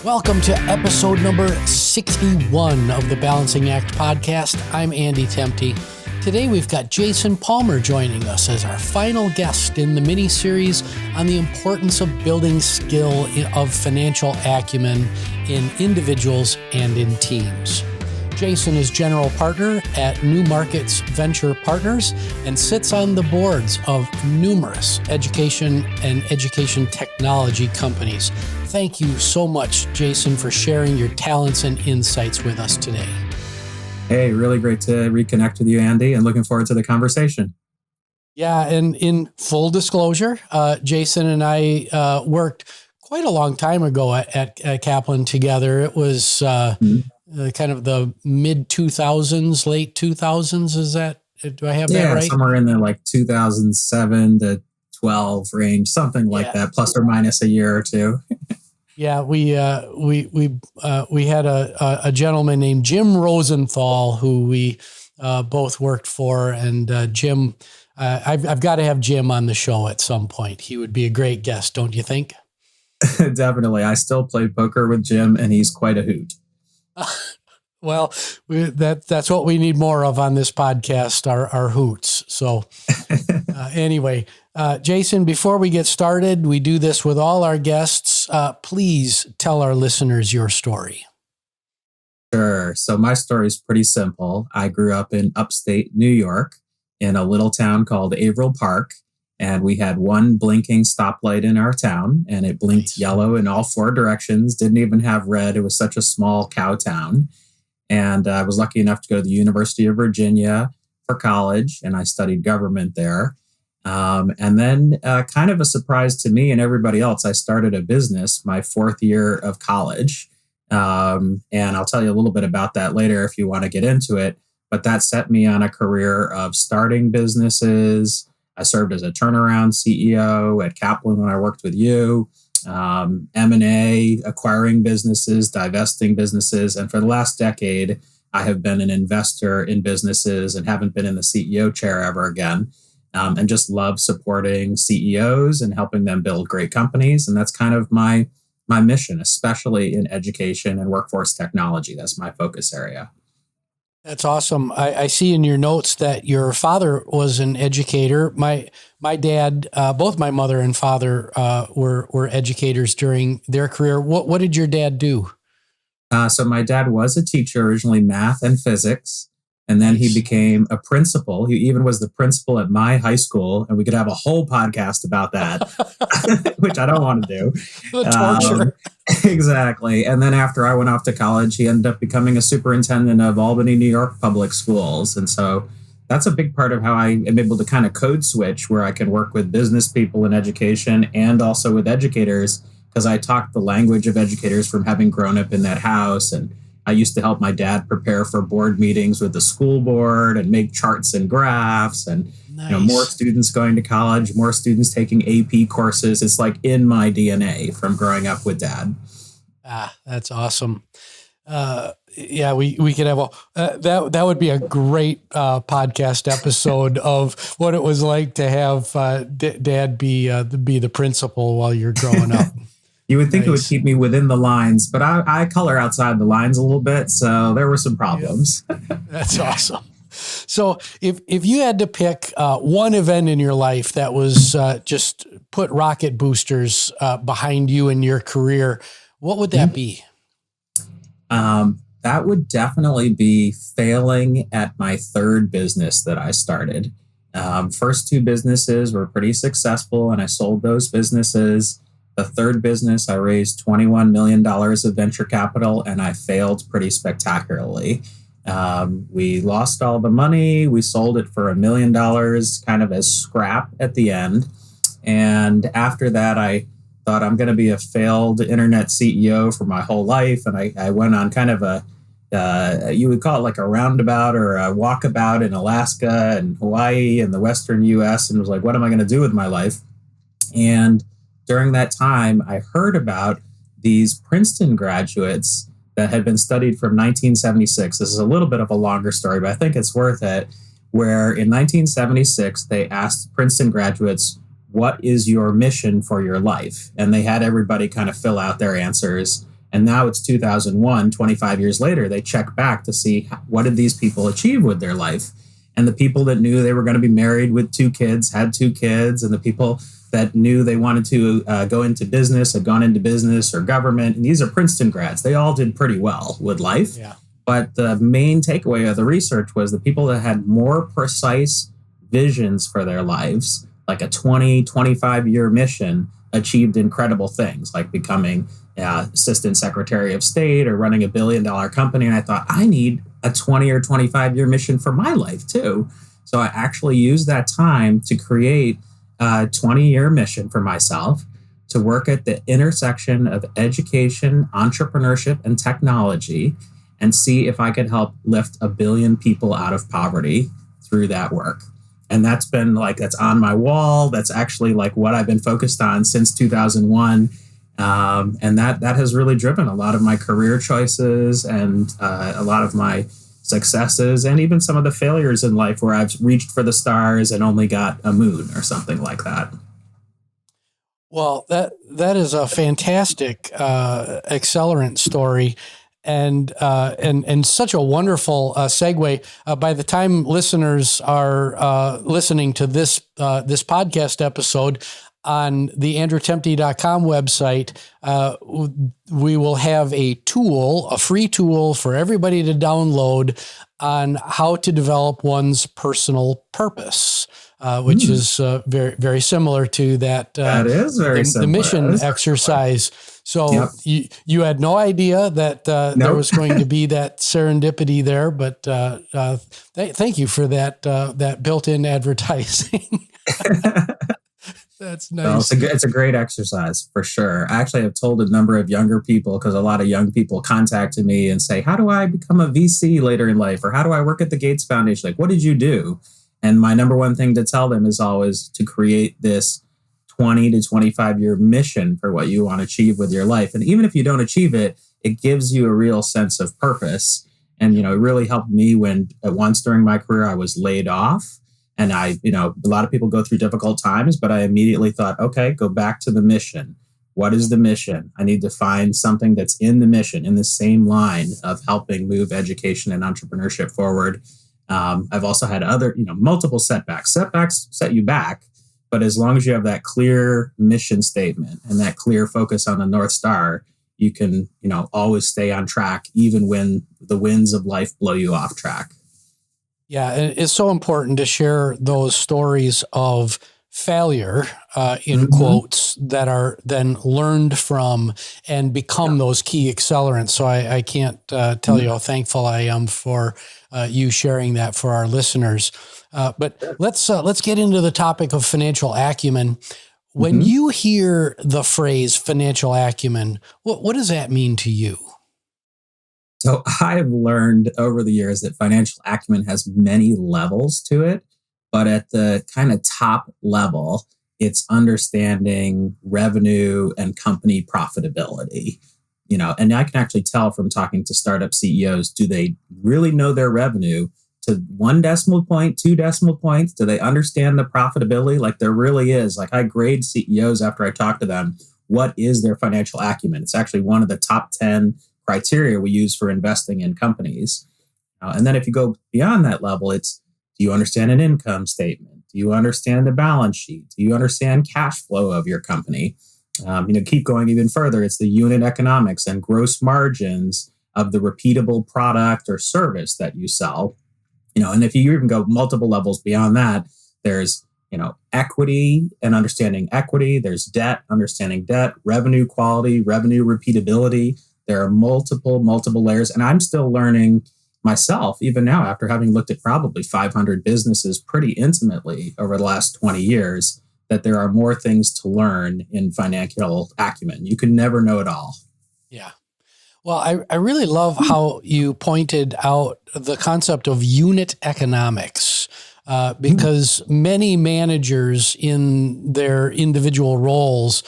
Welcome to episode number 61 of the Balancing Act podcast. I'm Andy Tempty. Today we've got Jason Palmer joining us as our final guest in the miniseries on the importance of building skill of financial acumen in individuals and in teams. Jason is general partner at New Markets Venture Partners and sits on the boards of numerous education and education technology companies. Thank you so much, Jason, for sharing your talents and insights with us today. Hey, really great to reconnect with you, Andy, and looking forward to the conversation. Yeah, and in full disclosure, Jason and I worked quite a long time ago at Kaplan together. It was kind of the mid-2000s, late 2000s. Is that, do I have that right? Yeah, somewhere in the 2007 to 12 range, something like that, plus or minus a year or two. Yeah, we had a gentleman named Jim Rosenthal who we both worked for, and Jim, I've got to have Jim on the show at some point. He would be a great guest, don't you think? Definitely. I still play poker with Jim, and he's quite a hoot. Well, that's what we need more of on this podcast, our hoots. So anyway, Jason, before we get started, we do this with all our guests. Please tell our listeners your story. Sure. So my story is pretty simple. I grew up in upstate New York in a little town called Averill Park, and we had one blinking stoplight in our town, and it blinked yellow in all four directions, didn't even have red. It was such a small cow town. And I was lucky enough to go to the University of Virginia for college, and I studied government there. And then kind of a surprise to me and everybody else, I started a business my fourth year of college. And I'll tell you a little bit about that later if you want to get into it. But that set me on a career of starting businesses. I served as a turnaround CEO at Kaplan when I worked with you, M&A, acquiring businesses, divesting businesses. And for the last decade, I have been an investor in businesses and haven't been in the CEO chair ever again. And just love supporting CEOs and helping them build great companies. And that's kind of my mission, especially in education and workforce technology. That's my focus area. That's awesome. I see in your notes that your father was an educator. My dad, both my mother and father were educators during their career. What did your dad do? So my dad was a teacher, originally math and physics. And then he became a principal. He even was the principal at my high school. And we could have a whole podcast about that, which I don't want to do. The torture. Exactly. And then after I went off to college, he ended up becoming a superintendent of Albany, New York public schools. And so that's a big part of how I am able to kind of code switch, where I can work with business people in education and also with educators, because I talk the language of educators from having grown up in that house. And I used to help my dad prepare for board meetings with the school board and make charts and graphs, and more students going to college, more students taking AP courses. It's like in my DNA from growing up with dad. That's awesome. We could have that would be a great podcast episode of what it was like to have dad be the principal while you're growing up. You would think it would keep me within the lines, but I color outside the lines a little bit, so there were some problems. Yep. That's awesome. So if you had to pick one event in your life that was just put rocket boosters behind you in your career, what would that be? That would definitely be failing at my third business that I started. First two businesses were pretty successful, and I sold those businesses. The third business, I raised $21 million of venture capital, and I failed pretty spectacularly. We lost all the money. We sold it for $1 million, kind of as scrap at the end. And after that, I thought I'm going to be a failed internet CEO for my whole life. And I went on kind of you would call it like a roundabout or a walkabout in Alaska and Hawaii and the Western US, and was like, what am I going to do with my life? And during that time, I heard about these Princeton graduates that had been studied from 1976. This is a little bit of a longer story, but I think it's worth it. Where in 1976, they asked Princeton graduates, what is your mission for your life? And they had everybody kind of fill out their answers. And now it's 2001, 25 years later, they check back to see what did these people achieve with their life. And the people that knew they were going to be married with 2 kids had 2 kids, and the people that knew they wanted to go into business had gone into business or government. And these are Princeton grads. They all did pretty well with life. Yeah. But the main takeaway of the research was the people that had more precise visions for their lives, like a 20, 25-year mission, achieved incredible things like becoming assistant secretary of state or running $1 billion company. And I thought, I need a 20 or 25-year mission for my life too. So I actually used that time to create a 20-year mission for myself to work at the intersection of education, entrepreneurship, and technology, and see if I could help lift 1 billion people out of poverty through that work. And that's been that's on my wall. That's actually what I've been focused on since 2001. And that has really driven a lot of my career choices and a lot of my successes, and even some of the failures in life where I've reached for the stars and only got a moon or something like that. Well, that is a fantastic accelerant story. And such a wonderful segue. By the time listeners are listening to this podcast episode on the andrewtempte.com website, we will have a free tool for everybody to download on how to develop one's personal purpose, which is very, very similar to that. That is very similar. The mission exercise. So you had no idea that there was going to be that serendipity there, but thank you for that built-in advertising. That's nice. Well, it's a great exercise for sure. I actually have told a number of younger people, because a lot of young people contacted me and say, how do I become a VC later in life? Or how do I work at the Gates Foundation? What did you do? And my number one thing to tell them is always to create this 20 to 25-year mission for what you want to achieve with your life. And even if you don't achieve it, it gives you a real sense of purpose. And, it really helped me when once during my career, I was laid off. And a lot of people go through difficult times, but I immediately thought, okay, go back to the mission. What is the mission? I need to find something that's in the mission, in the same line of helping move education and entrepreneurship forward. I've also had other, multiple setbacks. Setbacks set you back, but as long as you have that clear mission statement and that clear focus on the North Star, you can, always stay on track, even when the winds of life blow you off track. Yeah, and it's so important to share those stories of failure, in quotes, that are then learned from and become those key accelerants. So I can't tell you how thankful I am for you sharing that for our listeners. But let's get into the topic of financial acumen. When you hear the phrase financial acumen, what does that mean to you? So I've learned over the years that financial acumen has many levels to it, but at the kind of top level, it's understanding revenue and company profitability. And I can actually tell from talking to startup CEOs, do they really know their revenue to 1 decimal point, 2 decimal points? Do they understand the profitability? There really is. I grade CEOs after I talk to them. What is their financial acumen? It's actually one of the top 10 criteria we use for investing in companies. And then if you go beyond that level, it's, do you understand an income statement? Do you understand the balance sheet? Do you understand cash flow of your company? Keep going even further. It's the unit economics and gross margins of the repeatable product or service that you sell. And if you even go multiple levels beyond that, there's, equity and understanding equity. There's debt, understanding debt, revenue quality, revenue repeatability. There are multiple layers. And I'm still learning myself, even now, after having looked at probably 500 businesses pretty intimately over the last 20 years, that there are more things to learn in financial acumen. You can never know it all. Yeah. Well, I really love how you pointed out the concept of unit economics. Because many managers in their individual roles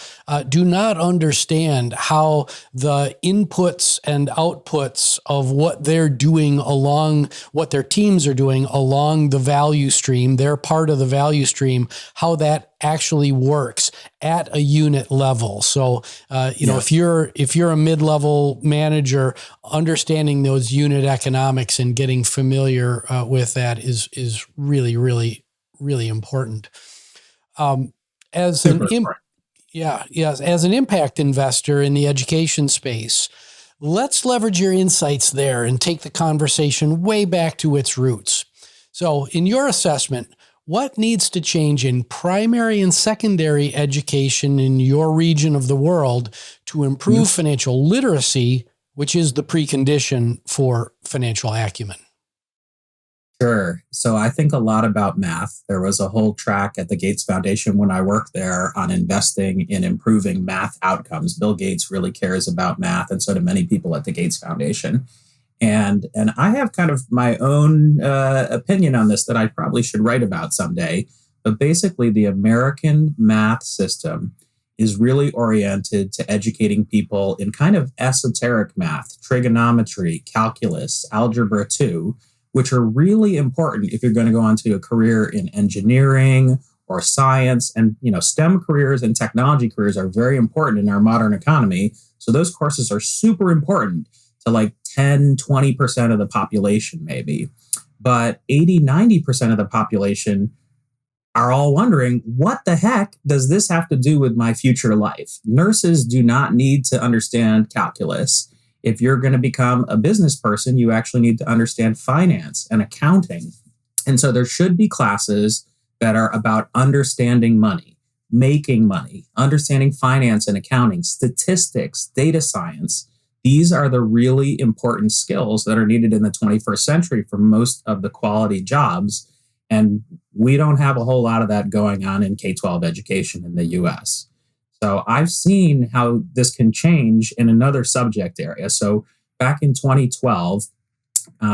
do not understand how the inputs and outputs of what they're doing what their teams are doing along the value stream, their part of the value stream, how that actually works. at a unit level. So, if you're a mid-level manager, understanding those unit economics and getting familiar with that is really, really, really important. As Super an important. Yes, as an impact investor in the education space, let's leverage your insights there and take the conversation way back to its roots. So, in your assessment, what needs to change in primary and secondary education in your region of the world to improve financial literacy, which is the precondition for financial acumen? Sure. So I think a lot about math. There was a whole track at the Gates Foundation when I worked there on investing in improving math outcomes. Bill Gates really cares about math, and so do many people at the Gates Foundation. And I have kind of my own opinion on this that I probably should write about someday. But basically, the American math system is really oriented to educating people in kind of esoteric math, trigonometry, calculus, algebra 2, which are really important if you're going to go on to a career in engineering or science. And, STEM careers and technology careers are very important in our modern economy. So those courses are super important to like 10, 20% of the population, maybe. But 80, 90% of the population are all wondering, what the heck does this have to do with my future life? Nurses do not need to understand calculus. If you're going to become a business person, you actually need to understand finance and accounting. And so there should be classes that are about understanding money, making money, understanding finance and accounting, statistics, data science. These are the really important skills that are needed in the 21st century for most of the quality jobs. And we don't have a whole lot of that going on in K-12 education in the US. So I've seen how this can change in another subject area. So back in 2012,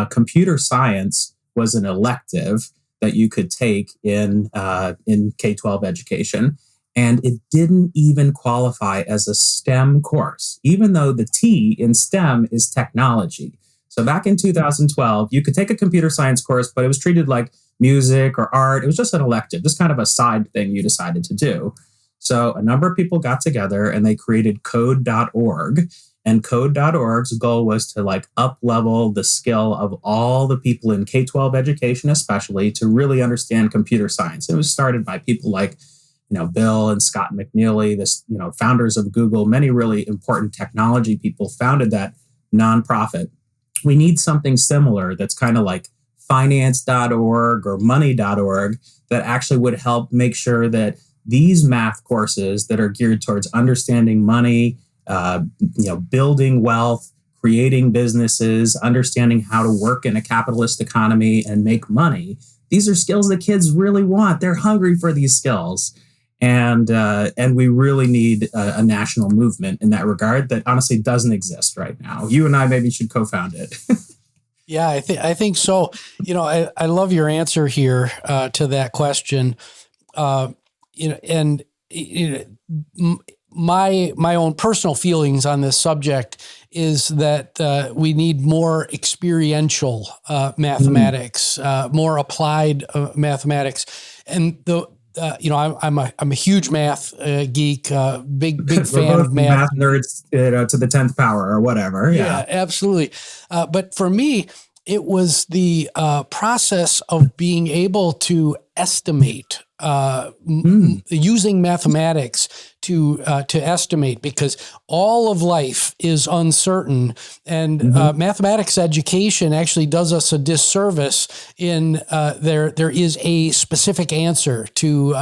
computer science was an elective that you could take in K-12 education. And it didn't even qualify as a STEM course, even though the T in STEM is technology. So back in 2012, you could take a computer science course, but it was treated like music or art. It was just an elective, just kind of a side thing you decided to do. So a number of people got together and they created code.org. And code.org's goal was to up-level the skill of all the people in K-12 education, especially to really understand computer science. It was started by people like Bill and Scott McNealy, founders of Google. Many really important technology people founded that nonprofit. We need something similar that's kind of like finance.org or money.org that actually would help make sure that these math courses that are geared towards understanding money, building wealth, creating businesses, understanding how to work in a capitalist economy and make money. These are skills that kids really want. They're hungry for these skills. And we really need a national movement in that regard that honestly doesn't exist right now. You and I maybe should co-found it. Yeah, I think so. I love your answer here to that question. My own personal feelings on this subject is that we need more experiential mathematics, more applied mathematics, and I'm a huge math geek, big fan of math nerds to the 10th power or whatever. Yeah, absolutely. But for me, it was the process of being able to estimate, using mathematics to estimate, because all of life is uncertain, and mathematics education actually does us a disservice in there is a specific answer to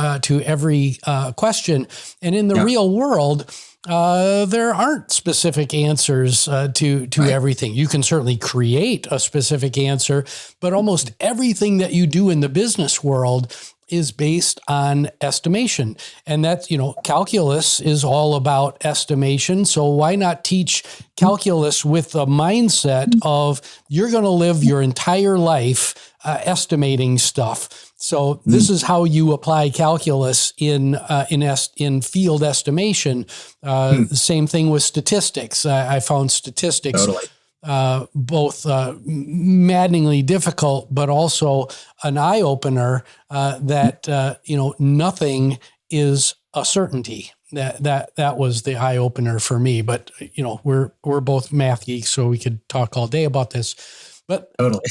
every question, and in the real world, there aren't specific answers to everything. You can certainly create a specific answer, but almost everything that you do in the business world is based on estimation. And that's, calculus is all about estimation. So why not teach calculus with the mindset of you're going to live your entire life estimating stuff. So this is how you apply calculus in field estimation. Same thing with statistics. I found statistics both maddeningly difficult, but also an eye opener that nothing is a certainty. That was the eye opener for me. But we're both math geeks, so we could talk all day about this. But totally,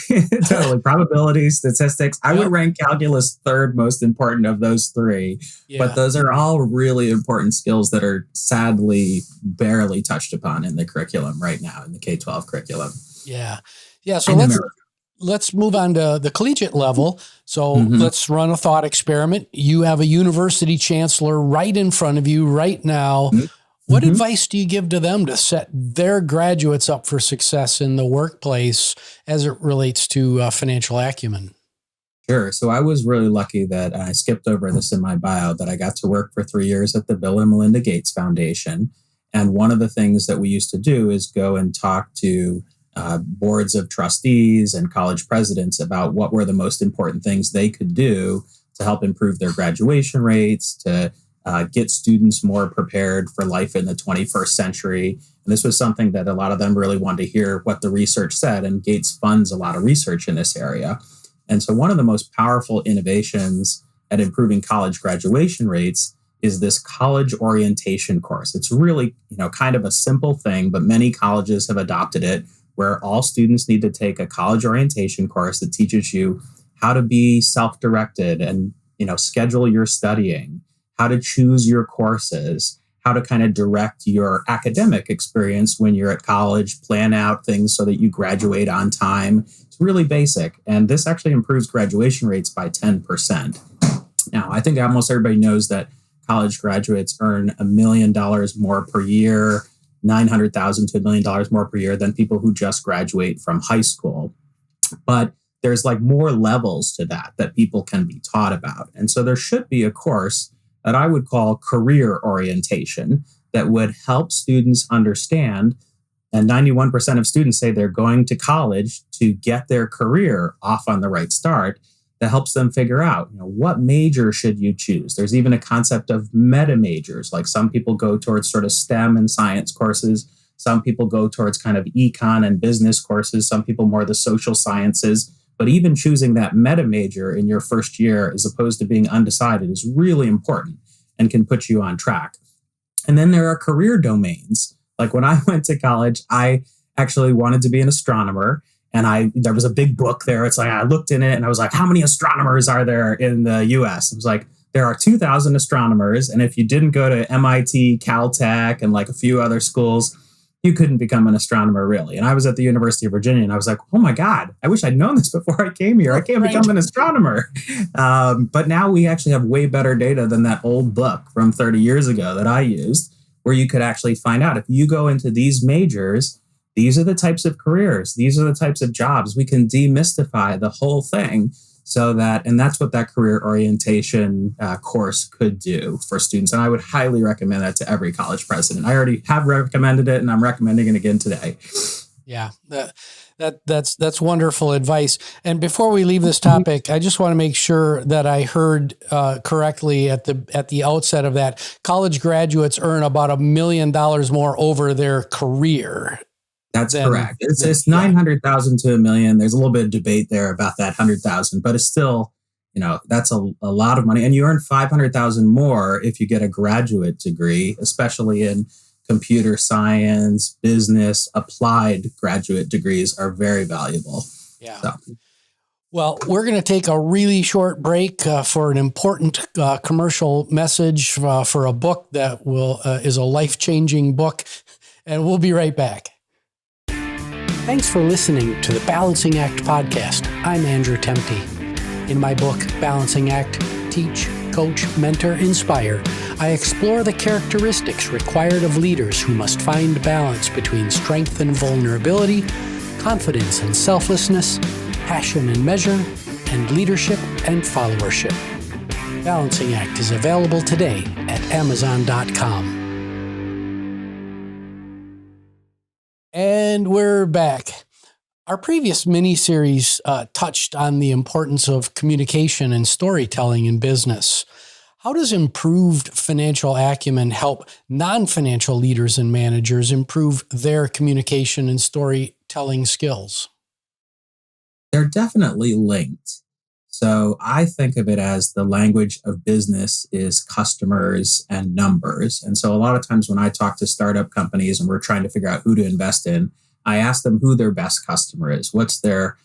totally. Probability, statistics. I would rank calculus third most important of those three. Yeah. But those are all really important skills that are sadly barely touched upon in the curriculum right now, in the K-12 curriculum. Yeah. So let's move on to the collegiate level. So let's run a thought experiment. You have a university chancellor right in front of you right now. What advice do you give to them to set their graduates up for success in the workplace as it relates to financial acumen? Sure. So I was really lucky that I skipped over this in my bio, that I got to work for 3 years at the Bill and Melinda Gates Foundation. And one of the things that we used to do is go and talk to boards of trustees and college presidents about what were the most important things they could do to help improve their graduation rates, to get students more prepared for life in the 21st century. And this was something that a lot of them really wanted to hear what the research said, and Gates funds a lot of research in this area. And so one of the most powerful innovations at improving college graduation rates is this college orientation course. It's really, kind of a simple thing, but many colleges have adopted it, where all students need to take a college orientation course that teaches you how to be self-directed and, schedule your studying, how to choose your courses, how to kind of direct your academic experience when you're at college, plan out things so that you graduate on time. It's really basic. And this actually improves graduation rates by 10%. Now, I think almost everybody knows that college graduates earn $1 million more per year, $900,000 to $1 million more per year than people who just graduate from high school. But there's more levels to that people can be taught about. And so there should be a course that I would call career orientation that would help students understand. And 91% of students say they're going to college to get their career off on the right start. That helps them figure out, what major should you choose? There's even a concept of meta majors. Like some people go towards sort of STEM and science courses. Some people go towards kind of econ and business courses. Some people more the social sciences. But even choosing that meta major in your first year as opposed to being undecided is really important and can put you on track. And then there are career domains. Like when I went to college, I actually wanted to be an astronomer. And there was a big book there. It's I looked in it and I was like, how many astronomers are there in the US? It was like, there are 2,000 astronomers. And if you didn't go to MIT, Caltech, and a few other schools, you couldn't become an astronomer really. And I was at the University of Virginia and I was like, oh my God, I wish I'd known this before I came here. I can't become an astronomer. But now we actually have way better data than that old book from 30 years ago that I used, where you could actually find out if you go into these majors, these are the types of careers, these are the types of jobs. We can demystify the whole thing and that's what that career orientation course could do for students. And I would highly recommend that to every college president. I already have recommended it and I'm recommending it again today. Yeah, that's wonderful advice. And before we leave this topic, I just want to make sure that I heard correctly at the outset of that. College graduates earn about $1 million more over their career. That's correct. It's 900,000 to $1 million. There's a little bit of debate there about that 100,000, but it's still, that's a lot of money. And you earn 500,000 more if you get a graduate degree, especially in computer science, business. Applied graduate degrees are very valuable. Yeah. So. Well, we're going to take a really short break for an important commercial message for a book that is a life-changing book, and we'll be right back. Thanks for listening to the Balancing Act podcast. I'm Andrew Temte. In my book, Balancing Act, Teach, Coach, Mentor, Inspire, I explore the characteristics required of leaders who must find balance between strength and vulnerability, confidence and selflessness, passion and measure, and leadership and followership. Balancing Act is available today at Amazon.com. And we're back. Our previous mini-series touched on the importance of communication and storytelling in business. How does improved financial acumen help non-financial leaders and managers improve their communication and storytelling skills? They're definitely linked. So I think of it as the language of business is customers and numbers. And so a lot of times when I talk to startup companies and we're trying to figure out who to invest in, I ask them who their best customer is. What's their,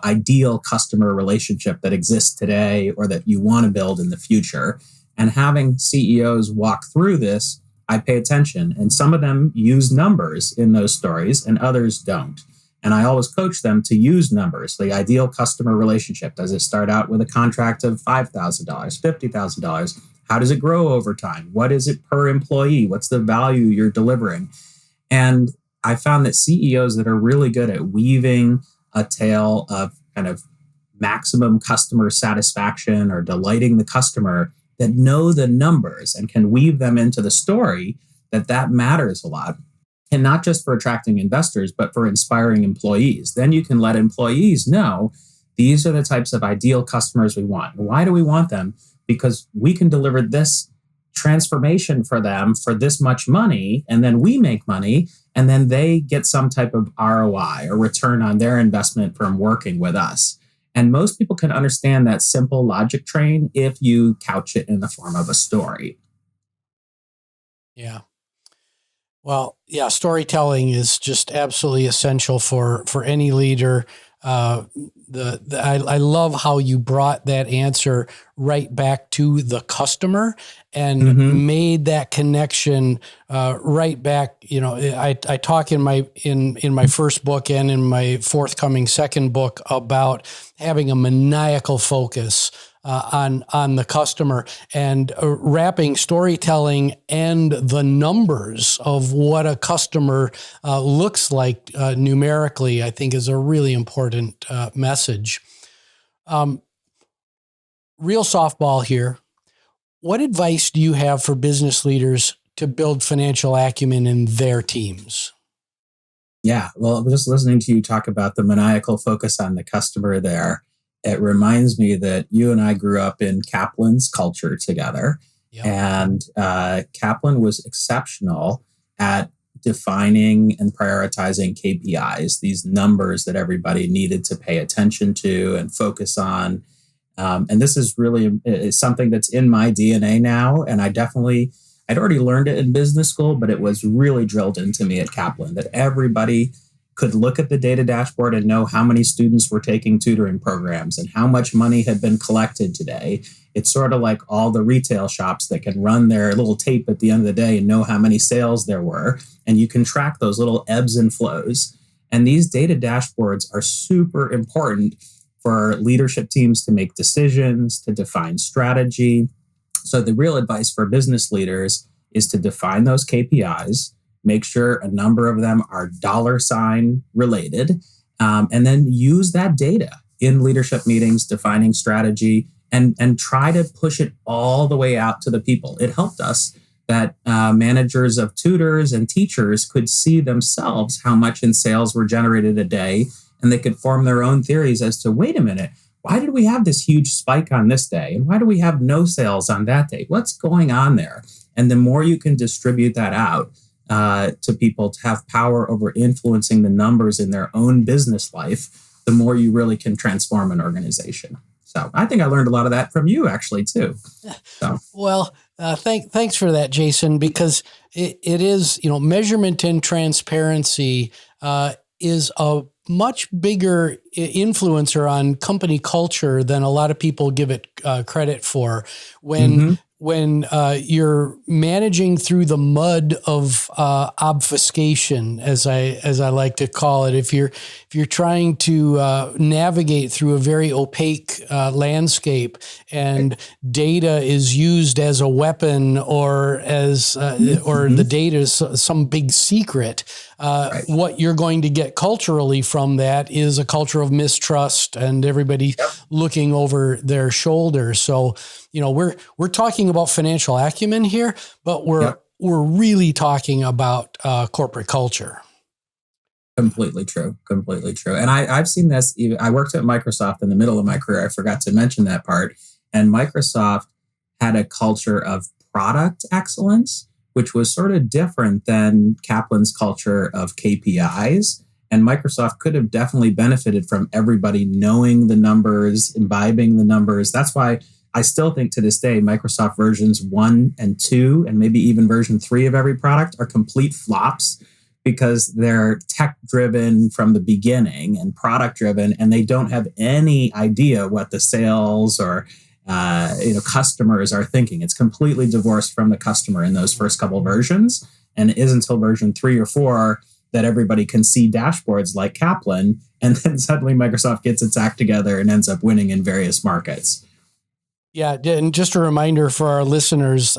ideal customer relationship that exists today or that you want to build in the future? And having CEOs walk through this, I pay attention. And some of them use numbers in those stories and others don't. And I always coach them to use numbers. The ideal customer relationship, does it start out with a contract of $5,000, $50,000? How does it grow over time? What is it per employee? What's the value you're delivering? And I found that CEOs that are really good at weaving a tale of kind of maximum customer satisfaction or delighting the customer, that know the numbers and can weave them into the story, that matters a lot. And not just for attracting investors, but for inspiring employees. Then you can let employees know these are the types of ideal customers we want. Why do we want them? Because we can deliver this transformation for them for this much money, and then we make money, and then they get some type of ROI or return on their investment from working with us. And most people can understand that simple logic train if you couch it in the form of a story. Yeah. Well, yeah, storytelling is just absolutely essential for any leader. I love how you brought that answer right back to the customer and made that connection right back. I talk in my first book and in my forthcoming second book about having a maniacal focus on the customer, and wrapping storytelling and the numbers of what a customer looks like numerically, I think is a really important message. Real softball here. What advice do you have for business leaders to build financial acumen in their teams? Yeah, well, just listening to you talk about the maniacal focus on the customer there, it reminds me that you and I grew up in Kaplan's culture together. Yep. And Kaplan was exceptional at defining and prioritizing KPIs, these numbers that everybody needed to pay attention to and focus on. And this is really something that's in my DNA now. And I'd already learned it in business school, but it was really drilled into me at Kaplan that everybody could look at the data dashboard and know how many students were taking tutoring programs and how much money had been collected today. It's sort of like all the retail shops that can run their little tape at the end of the day and know how many sales there were. And you can track those little ebbs and flows. And these data dashboards are super important for leadership teams to make decisions, to define strategy. So the real advice for business leaders is to define those KPIs, make sure a number of them are $ related, and then use that data in leadership meetings, defining strategy, and try to push it all the way out to the people. It helped us that managers of tutors and teachers could see themselves how much in sales were generated a day, and they could form their own theories as to, wait a minute, why did we have this huge spike on this day? And why do we have no sales on that day? What's going on there? And the more you can distribute that out to people to have power over influencing the numbers in their own business life, the more you really can transform an organization. So I think I learned a lot of that from you, actually, too. So. Well, thanks for that, Jason, because it is, measurement and transparency is a much bigger influencer on company culture than a lot of people give it credit for. When you're managing through the mud of obfuscation, as I like to call it, if you're trying to navigate through a very opaque landscape and data is used as a weapon or as or the data is some big secret, what you're going to get culturally from that is a culture of mistrust and everybody looking over their shoulder. So, we're talking about financial acumen here, but we're really talking about corporate culture. Completely true. And I've seen this. I worked at Microsoft in the middle of my career. I forgot to mention that part. And Microsoft had a culture of product excellence, which was sort of different than Kaplan's culture of KPIs. And Microsoft could have definitely benefited from everybody knowing the numbers, imbibing the numbers. That's why I still think to this day, Microsoft versions 1 and 2, and maybe even version 3 of every product are complete flops because they're tech-driven from the beginning and product-driven, and they don't have any idea what the sales or customers are thinking. It's completely divorced from the customer in those first couple versions, and it isn't until version 3 or 4 that everybody can see dashboards like Kaplan, and then suddenly Microsoft gets its act together and ends up winning in various markets. Yeah, and just a reminder for our listeners,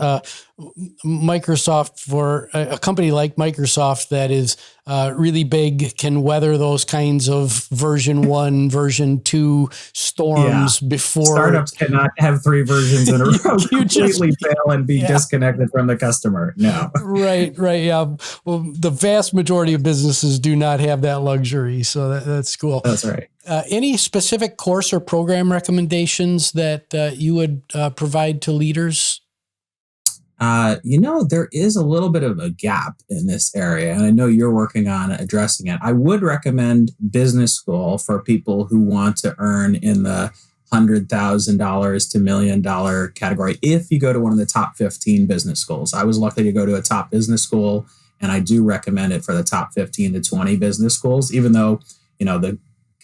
Microsoft, for a company like Microsoft that is really big, can weather those kinds of version 1, version 2 storms before. Startups cannot have 3 versions in a row, completely fail and be disconnected from the customer. No. Right. Yeah. Well, the vast majority of businesses do not have that luxury. So that's cool. That's right. Any specific course or program recommendations that you would provide to leaders? There is a little bit of a gap in this area, and I know you're working on addressing it. I would recommend business school for people who want to earn in the $100,000 to $1 million category if you go to one of the top 15 business schools. I was lucky to go to a top business school, and I do recommend it for the top 15 to 20 business schools, even though, the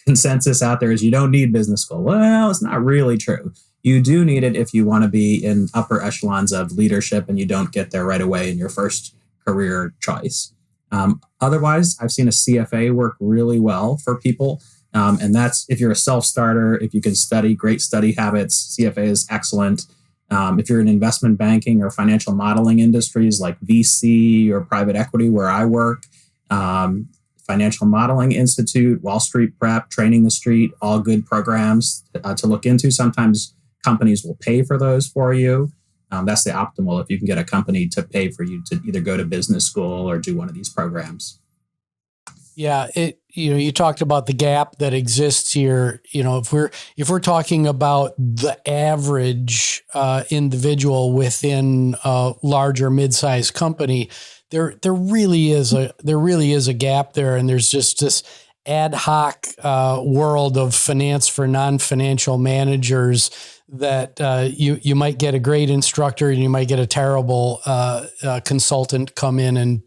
consensus out there is you don't need business school. Well, it's not really true. You do need it if you want to be in upper echelons of leadership and you don't get there right away in your first career choice. Otherwise, I've seen a CFA work really well for people. And that's if you're a self-starter, if you can study, great study habits, CFA is excellent. If you're in investment banking or financial modeling industries like VC or private equity where I work, Financial Modeling Institute, Wall Street Prep, Training the Street, all good programs to look into. Sometimes companies will pay for those for you. That's the optimal if you can get a company to pay for you to either go to business school or do one of these programs. Yeah, you talked about the gap that exists here. If we're talking about the average individual within a larger mid-sized company, there really is a gap there, and there's just this ad hoc world of finance for non-financial managers that you might get a great instructor and you might get a terrible consultant come in and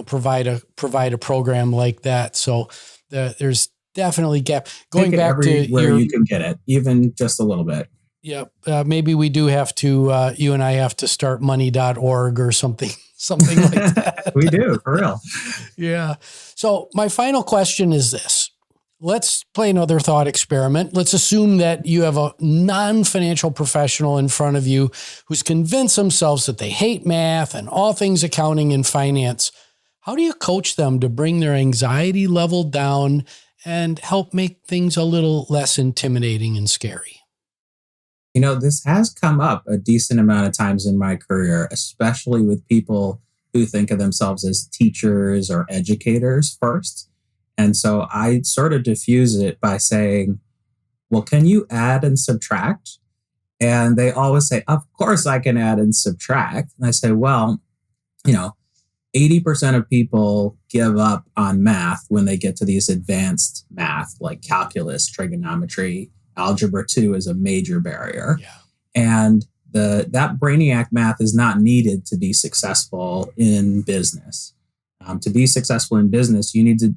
provide a program like that. So there's definitely gap. Going back to where you can get it, even just a little bit. Yeah, maybe we do have to. You and I have to start money.org or something like that. We do, for real. Yeah. So my final question is this. Let's play another thought experiment. Let's assume that you have a non-financial professional in front of you who's convinced themselves that they hate math and all things accounting and finance. How do you coach them to bring their anxiety level down and help make things a little less intimidating and scary? This has come up a decent amount of times in my career, especially with people who think of themselves as teachers or educators first. And so I sort of diffuse it by saying, well, can you add and subtract? And they always say, of course I can add and subtract. And I say, well, 80% of people give up on math when they get to these advanced math like calculus, trigonometry. Algebra 2 is a major barrier. Yeah. And that brainiac math is not needed to be successful in business. To be successful in business, you need to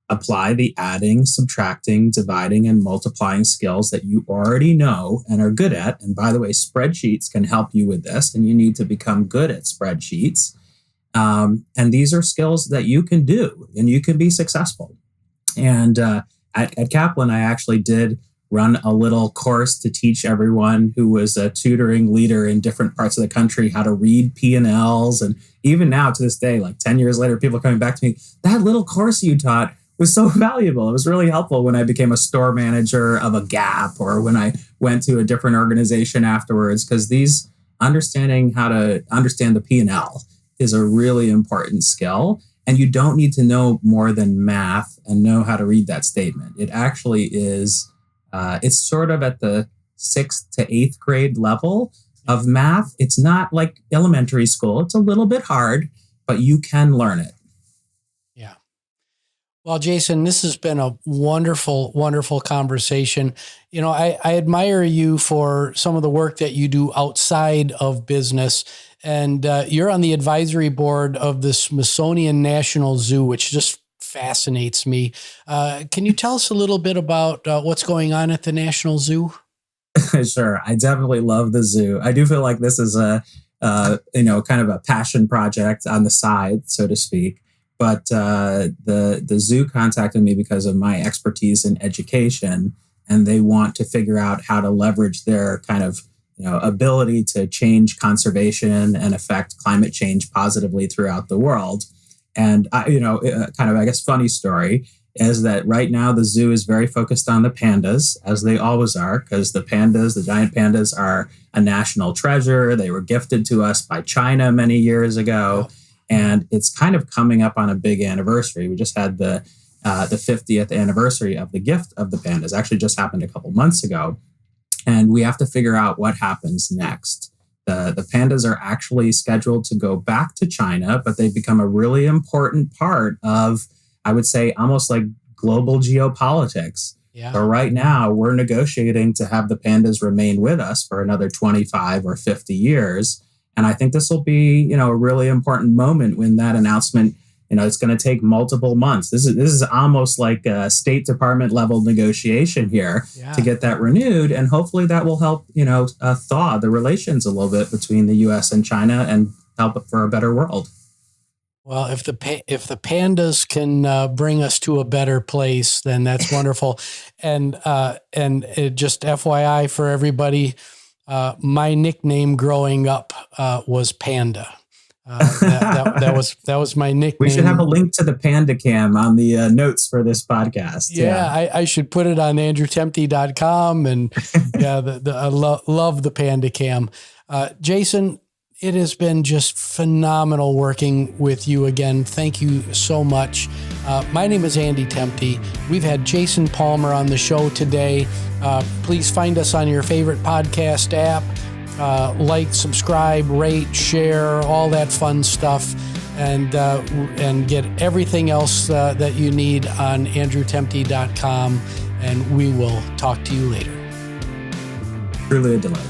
apply the adding, subtracting, dividing, and multiplying skills that you already know and are good at. And by the way, spreadsheets can help you with this, and you need to become good at spreadsheets. And these are skills that you can do, and you can be successful. And at Kaplan, I actually did run a little course to teach everyone who was a tutoring leader in different parts of the country how to read P&Ls. And even now, to this day, like 10 years later, people are coming back to me, that little course you taught was so valuable. It was really helpful when I became a store manager of a Gap or when I went to a different organization afterwards, because understanding how to understand the P&L is a really important skill. And you don't need to know more than math and know how to read that statement. It actually is, it's sort of at the 6th to 8th grade level of math. It's not like elementary school. It's a little bit hard, but you can learn it. Yeah. Well, Jason, this has been a wonderful, wonderful conversation. I admire you for some of the work that you do outside of business. And you're on the advisory board of the Smithsonian National Zoo, which just fascinates me. Can you tell us a little bit about what's going on at the National Zoo? Sure. I definitely love the zoo. I do feel like this is kind of a passion project on the side, so to speak. But the zoo contacted me because of my expertise in education, and they want to figure out how to leverage their kind of ability to change conservation and affect climate change positively throughout the world. And I guess funny story is that right now the zoo is very focused on the pandas, as they always are, because the giant pandas, are a national treasure. They were gifted to us by China many years ago. And it's kind of coming up on a big anniversary. We just had the 50th anniversary of the gift of the pandas. Actually just happened a couple months ago. And we have to figure out what happens next. The pandas are actually scheduled to go back to China, but they've become a really important part of, I would say, almost like global geopolitics. Yeah. But right now, we're negotiating to have the pandas remain with us for another 25 or 50 years. And I think this will be, a really important moment when that announcement, it's going to take multiple months. This is almost like a State Department level negotiation here to get that renewed. And hopefully that will help, thaw the relations a little bit between the U.S. and China and help for a better world. Well, if the pandas can bring us to a better place, then that's wonderful. And just FYI for everybody, my nickname growing up was Panda. That was my nickname. We should have a link to the Panda Cam on the notes for this podcast. Yeah. I should put it on andrewtempty.com. And I love the Panda Cam. Jason, it has been just phenomenal working with you again. Thank you so much. My name is Andy Tempty. We've had Jason Palmer on the show today. Please find us on your favorite podcast app. Like, subscribe, rate, share, all that fun stuff, and get everything else that you need on andrewtempty.com. And we will talk to you later. Truly a delight.